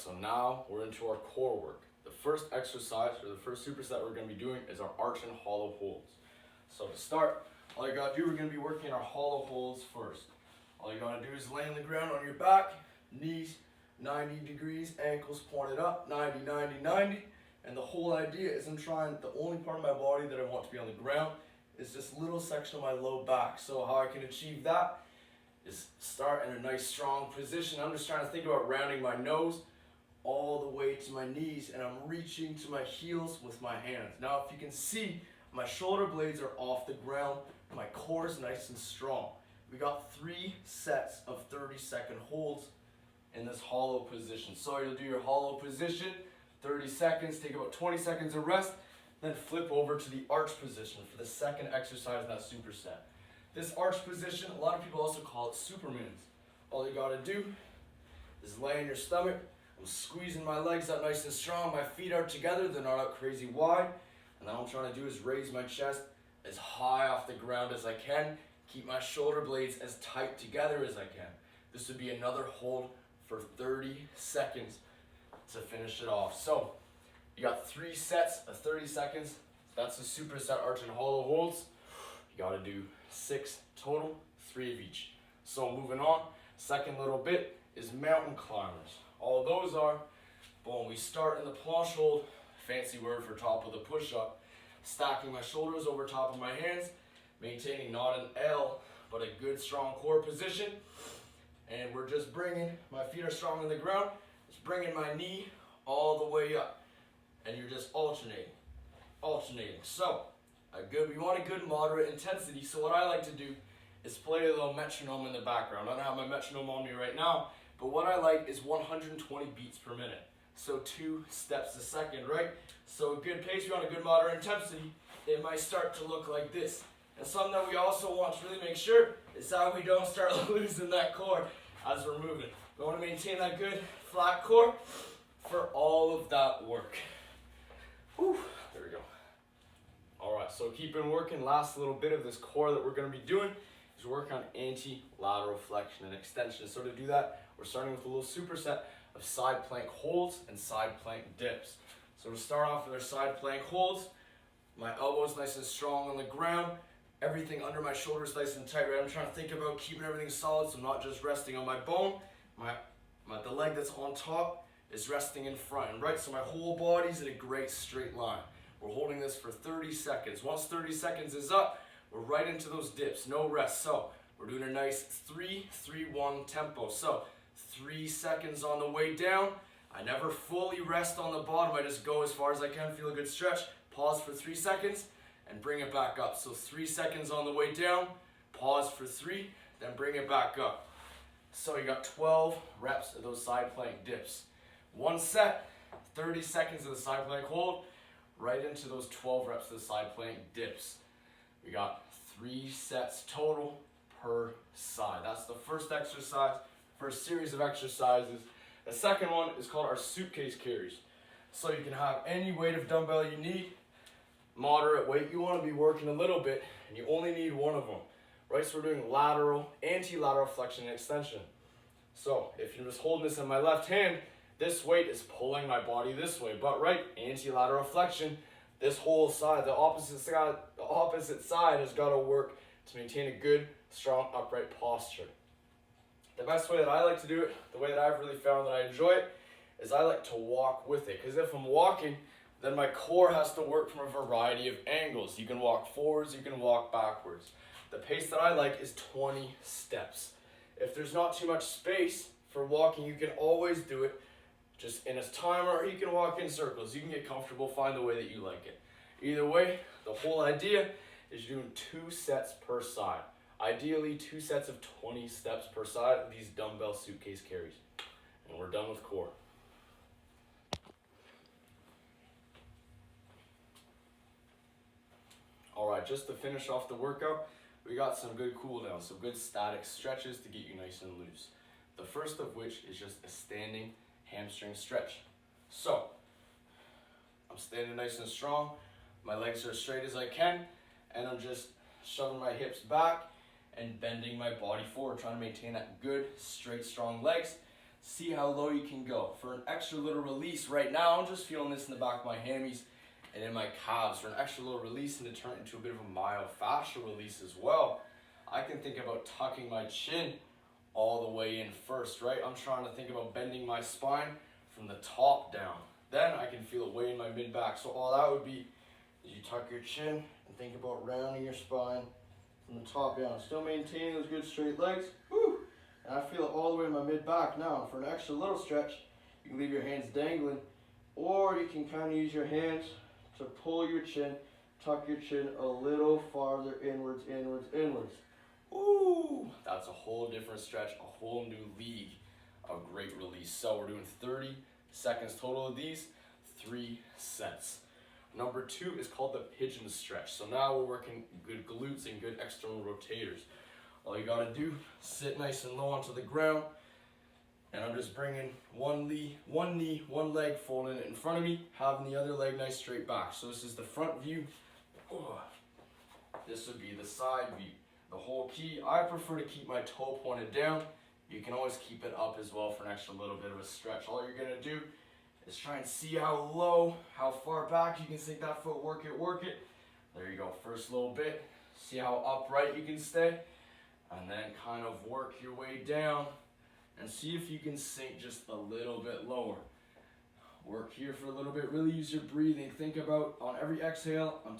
so now we're into our core work. The first exercise, or the first superset we're going to be doing is our arch and hollow holds. So to start, all you got to do, we're going to be working our hollow holds first. All you got to do is lay on the ground on your back, knees 90 degrees, ankles pointed up, 90, 90, 90. And the whole idea is the only part of my body that I want to be on the ground is this little section of my low back. So how I can achieve that is start in a nice strong position. I'm just trying to think about rounding my nose all the way to my knees, and I'm reaching to my heels with my hands. Now if you can see, my shoulder blades are off the ground, my core is nice and strong. We got 3 sets of 30-second holds in this hollow position. So you'll do your hollow position, 30 seconds, take about 20 seconds of rest, then flip over to the arch position for the second exercise in that superset. This arch position, a lot of people also call it Superman's. All you gotta do is lay on your stomach. I'm squeezing my legs out nice and strong, my feet are together, they're not out crazy wide. And then all I'm trying to do is raise my chest as high off the ground as I can, keep my shoulder blades as tight together as I can. This would be another hold for 30 seconds to finish it off. So you got 3 sets of 30 seconds. That's the superset arch and hollow holds. You got to do 6 total, 3 of each. So moving on, second little bit is mountain climbers. All those are, boom, we start in the planche hold, fancy word for top of the push-up, stacking my shoulders over top of my hands, maintaining not an L, but a good strong core position. And we're just bringing, my feet are strong on the ground, just bringing my knee all the way up. And you're just alternating. So, we want a good moderate intensity, so what I like to do is play a little metronome in the background. I don't have my metronome on me right now, but what I like is 120 beats per minute. So 2 steps a second, right? So a good pace, we want a good moderate intensity, it might start to look like this. And something that we also want to really make sure is how we don't start losing that core as we're moving. We want to maintain that good flat core for all of that work. Whew, there we go. All right, so keeping working, last little bit of this core that we're going to be doing is work on anti-lateral flexion and extension. So to do that, we're starting with a little superset of side plank holds and side plank dips. So to start off with our side plank holds, my elbows nice and strong on the ground, everything under my shoulders nice and tight, right? I'm trying to think about keeping everything solid, so I'm not just resting on my bone. The leg that's on top is resting in front, and right, so my whole body's in a great straight line. We're holding this for 30 seconds. Once 30 seconds is up, we're right into those dips, no rest. So we're doing a nice 3-3-1 tempo. So 3 seconds on the way down. I never fully rest on the bottom. I just go as far as I can, feel a good stretch, pause for 3 seconds, and bring it back up. So 3 seconds on the way down, pause for 3, then bring it back up. So you got 12 reps of those side plank dips. 1 set, 30 seconds of the side plank hold, right into those 12 reps of the side plank dips. We got 3 sets total per side. That's the first exercise, first series of exercises. The second one is called our suitcase carries. So you can have any weight of dumbbell you need, moderate weight. You want to be working a little bit, and you only need one of them. Right, so we're doing lateral, anti-lateral flexion and extension. So if you're just holding this in my left hand, this weight is pulling my body this way. But right, anti-lateral flexion, this whole side, the opposite side has got to work to maintain a good, strong, upright posture. The best way that I like to do it, the way that I've really found that I enjoy it, is I like to walk with it. Because if I'm walking, then my core has to work from a variety of angles. You can walk forwards, you can walk backwards. The pace that I like is 20 steps. If there's not too much space for walking, you can always do it just in a timer, or you can walk in circles. You can get comfortable, find the way that you like it. Either way, the whole idea is you're doing 2 sets per side. Ideally, 2 sets of 20 steps per side of these dumbbell suitcase carries. And we're done with core. All right, just to finish off the workout, we got some good cool downs, some good static stretches to get you nice and loose. The first of which is just a standing hamstring stretch. So, I'm standing nice and strong, my legs are as straight as I can, and I'm just shoving my hips back and bending my body forward, trying to maintain that good, straight, strong legs. See how low you can go. For an extra little release right now, I'm just feeling this in the back of my hammies and in my calves. For an extra little release and to turn it into a bit of a myofascial release as well, I can think about tucking my chin all the way in first, right? I'm trying to think about bending my spine from the top down. Then I can feel it way in my mid-back. So all that would be is you tuck your chin and think about rounding your spine from the top down. Still maintaining those good straight legs. Woo! And I feel it all the way in my mid-back. Now, for an extra little stretch, you can leave your hands dangling, or you can kind of use your hands to pull your chin, tuck your chin a little farther inwards, inwards, inwards. Ooh, that's a whole different stretch, a whole new league of great release. So we're doing 30 seconds total of these, 3 sets. Number 2 is called the pigeon stretch. So now we're working good glutes and good external rotators. All you gotta do, sit nice and low onto the ground, and I'm just bringing one knee, one leg, folding it in front of me, having the other leg nice straight back. So this is the front view. This would be the side view. The whole key, I prefer to keep my toe pointed down. You can always keep it up as well for an extra little bit of a stretch. All you're gonna do is try and see how low, how far back you can sink that foot, work it, work it. There you go, first little bit. See how upright you can stay, and then kind of work your way down and see if you can sink just a little bit lower. Work here for a little bit, really use your breathing. Think about on every exhale, I'm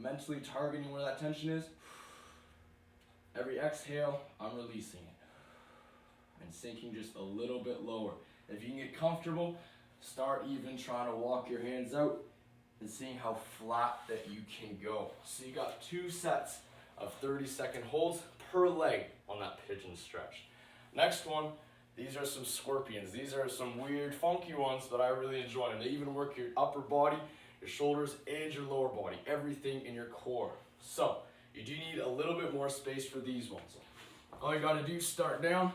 mentally targeting where that tension is. Every exhale, I'm releasing it and sinking just a little bit lower. If you can get comfortable, start even trying to walk your hands out and seeing how flat that you can go. So you got 2 sets of 30-second holds per leg on that pigeon stretch. Next one, these are some scorpions. These are some weird, funky ones, but I really enjoy them. They even work your upper body, your shoulders, and your lower body, everything in your core. So you do need a little bit more space for these ones. All you gotta do is start down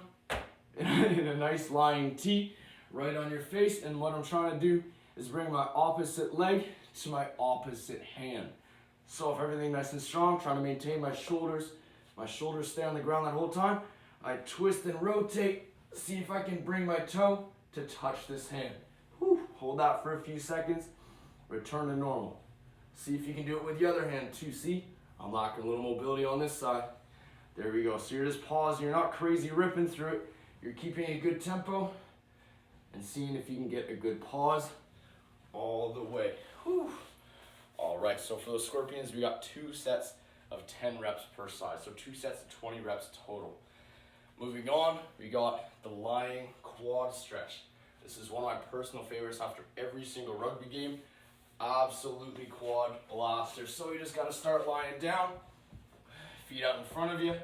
in a nice lying T, right on your face, and what I'm trying to do is bring my opposite leg to my opposite hand. So if everything nice and strong, trying to maintain my shoulders stay on the ground that whole time, I twist and rotate, see if I can bring my toe to touch this hand. Whew. Hold that for a few seconds, return to normal. See if you can do it with the other hand too, see? I'm lacking a little mobility on this side. There we go. So you're just pausing, you're not crazy ripping through it. You're keeping a good tempo and seeing if you can get a good pause all the way. Whew. All right, so for those scorpions, we got 2 sets of 10 reps per side. So 2 sets of 20 reps total. Moving on, we got the lying quad stretch. This is one of my personal favorites after every single rugby game. Absolutely quad blaster. So you just got to start lying down, feet out in front of you.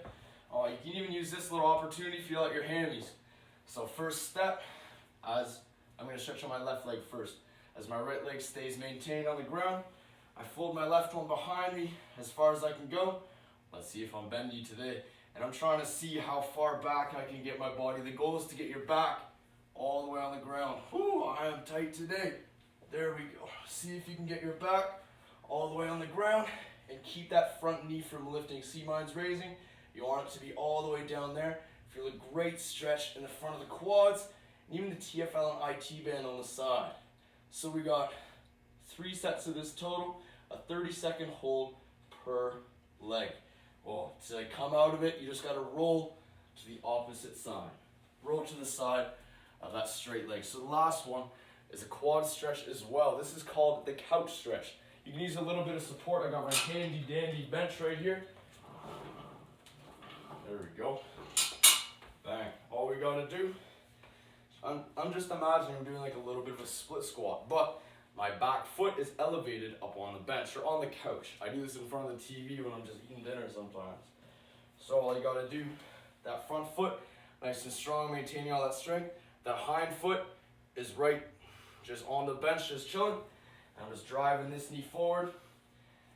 You can even use this little opportunity to feel out your hammies. So first step, as I'm going to stretch on my left leg first. As my right leg stays maintained on the ground, I fold my left one behind me as far as I can go. Let's see if I'm bendy today. And I'm trying to see how far back I can get my body. The goal is to get your back all the way on the ground. Whew, I am tight today. There we go. See if you can get your back all the way on the ground and keep that front knee from lifting. See, mine's raising. You want it to be all the way down there. Feel a great stretch in the front of the quads, and even the TFL and IT band on the side. So we got 3 sets of this total, a 30-second hold per leg. Well, to come out of it, you just got to roll to the opposite side. Roll to the side of that straight leg. So the last one is a quad stretch as well. This is called the couch stretch. You can use a little bit of support. I got my handy dandy bench right here. There we go. Bang. All we gotta do, I'm just imagining I'm doing like a little bit of a split squat, but my back foot is elevated up on the bench or on the couch. I do this in front of the TV when I'm just eating dinner sometimes. So all you gotta do, that front foot, nice and strong, maintaining all that strength. That hind foot is right just on the bench, just chilling. And I'm just driving this knee forward,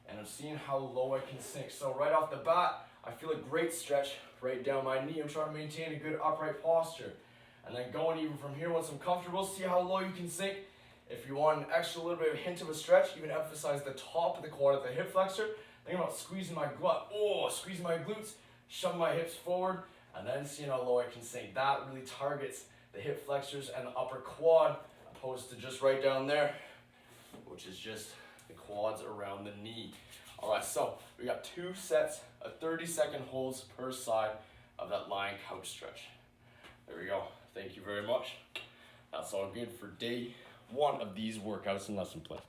and I'm seeing how low I can sink. So right off the bat, I feel a great stretch right down my knee. I'm trying to maintain a good upright posture. And then going even from here, once I'm comfortable, see how low you can sink. If you want an extra little bit of a hint of a stretch, even emphasize the top of the quad at the hip flexor. Think about squeezing my squeezing my glutes, shoving my hips forward, and then seeing how low I can sink. That really targets the hip flexors and the upper quad, opposed to just right down there, which is just the quads around the knee. All right, so we got 2 sets of 30-second holds per side of that lying couch stretch. There we go. Thank you very much. That's all good for day 1 of these workouts and lesson plans.